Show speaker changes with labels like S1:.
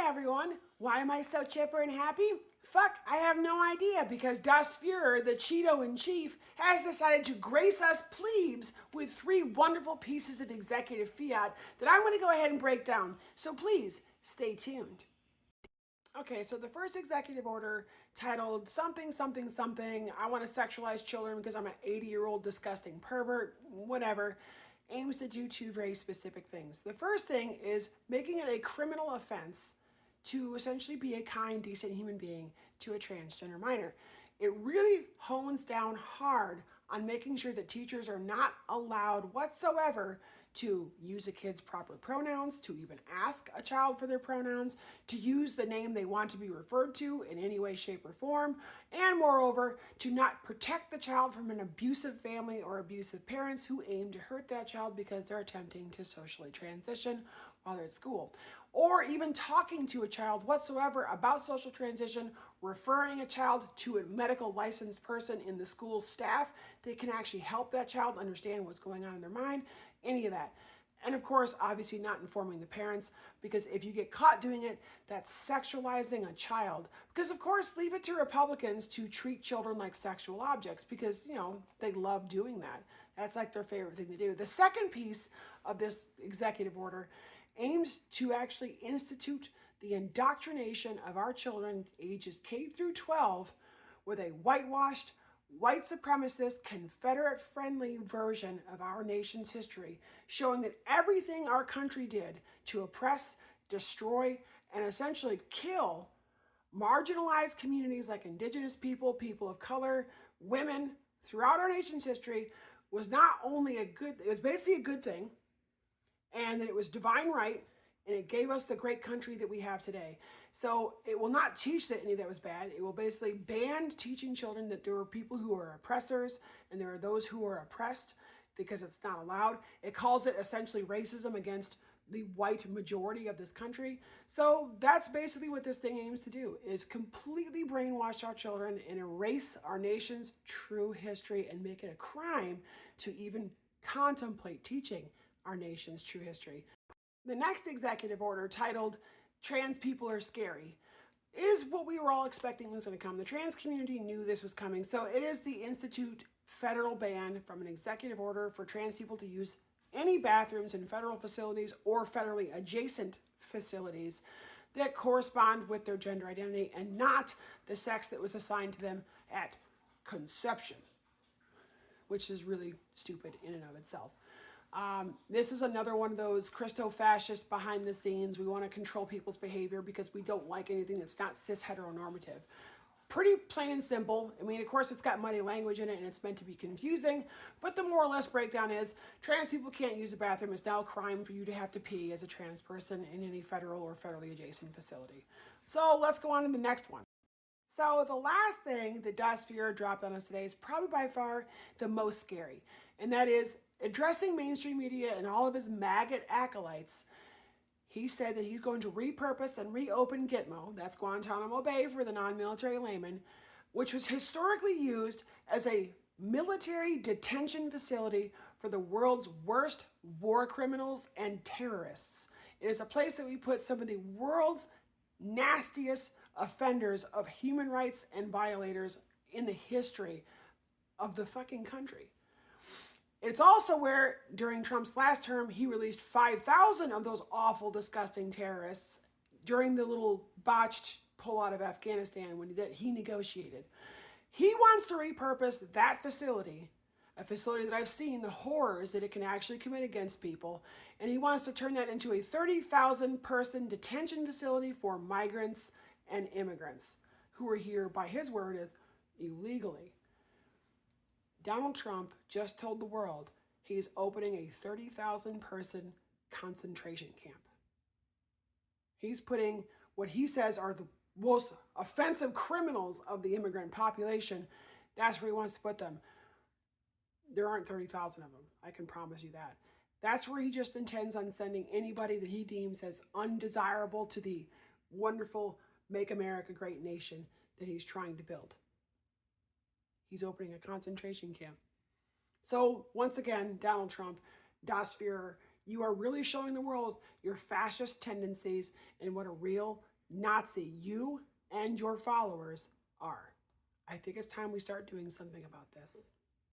S1: Hi everyone! Why am I so chipper and happy? Fuck, I have no idea, because Das Fuhrer, the Cheeto-in-Chief, has decided to grace us plebes with 3 wonderful pieces of executive fiat that I'm going to go ahead and break down, so please stay tuned. Okay, so the first executive order, titled something, something, something, I want to sexualize children because I'm an 80-year-old disgusting pervert, whatever, aims to do 2 very specific things. The first thing is making it a criminal offense to essentially be a kind, decent human being to a transgender minor. It really hones down hard on making sure that teachers are not allowed whatsoever to use a kid's proper pronouns, to even ask a child for their pronouns, to use the name they want to be referred to in any way, shape, or form, and moreover, to not protect the child from an abusive family or abusive parents who aim to hurt that child because they're attempting to socially transition while they're at school. Or even talking to a child whatsoever about social transition, referring a child to a medical licensed person in the school staff that can actually help that child understand what's going on in their mind, any of that. And of course, obviously not informing the parents, because if you get caught doing it, that's sexualizing a child. Because of course, leave it to Republicans to treat children like sexual objects because, they love doing that. That's like their favorite thing to do. The second piece of this executive order aims to actually institute the indoctrination of our children ages K through 12 with a whitewashed, white supremacist, Confederate-friendly version of our nation's history, showing that everything our country did to oppress, destroy, and essentially kill marginalized communities like Indigenous people, people of color, women, throughout our nation's history was not only it was basically a good thing, and that it was divine right, and it gave us the great country that we have today. So it will not teach that any of that was bad. It will basically ban teaching children that there are people who are oppressors and there are those who are oppressed, because it's not allowed. It calls it essentially racism against the white majority of this country. So that's basically what this thing aims to do, is completely brainwash our children and erase our nation's true history and make it a crime to even contemplate teaching our nation's true history. The next executive order, titled Trans People Are Scary, is what we were all expecting was going to come. The trans community knew this was coming, so it is the institute federal ban from an executive order for trans people to use any bathrooms in federal facilities or federally adjacent facilities that correspond with their gender identity and not the sex that was assigned to them at conception, which is really stupid in and of itself. This is another one of those Christo-fascist behind the scenes. We want to control people's behavior because we don't like anything that's not cis heteronormative. Pretty plain and simple. I mean, of course, it's got muddy language in it and it's meant to be confusing, but the more or less breakdown is trans people can't use the bathroom. It's now a crime for you to have to pee as a trans person in any federal or federally adjacent facility. So let's go on to the next one. So the last thing that Das Fuhrer dropped on us today is probably by far the most scary, and that is addressing mainstream media and all of his MAGA acolytes. He said that he's going to repurpose and reopen Gitmo, that's Guantanamo Bay for the non-military layman, which was historically used as a military detention facility for the world's worst war criminals and terrorists. It is a place that we put some of the world's nastiest offenders of human rights and violators in the history of the fucking country. It's also where, during Trump's last term, he released 5,000 of those awful, disgusting terrorists during the little botched pullout of Afghanistan that he negotiated. He wants to repurpose that facility, a facility that I've seen the horrors that it can actually commit against people, and he wants to turn that into a 30,000 person detention facility for migrants and immigrants who are here, by his word, is illegally. Donald Trump just told the world he's opening a 30,000 person concentration camp. He's putting what he says are the most offensive criminals of the immigrant population. That's where he wants to put them. There aren't 30,000 of them, I can promise you that. That's where he just intends on sending anybody that he deems as undesirable to the wonderful Make America Great nation that he's trying to build. He's opening a concentration camp. So once again, Donald Trump, Das Fuhrer, you are really showing the world your fascist tendencies and what a real Nazi you and your followers are. I think it's time we start doing something about this.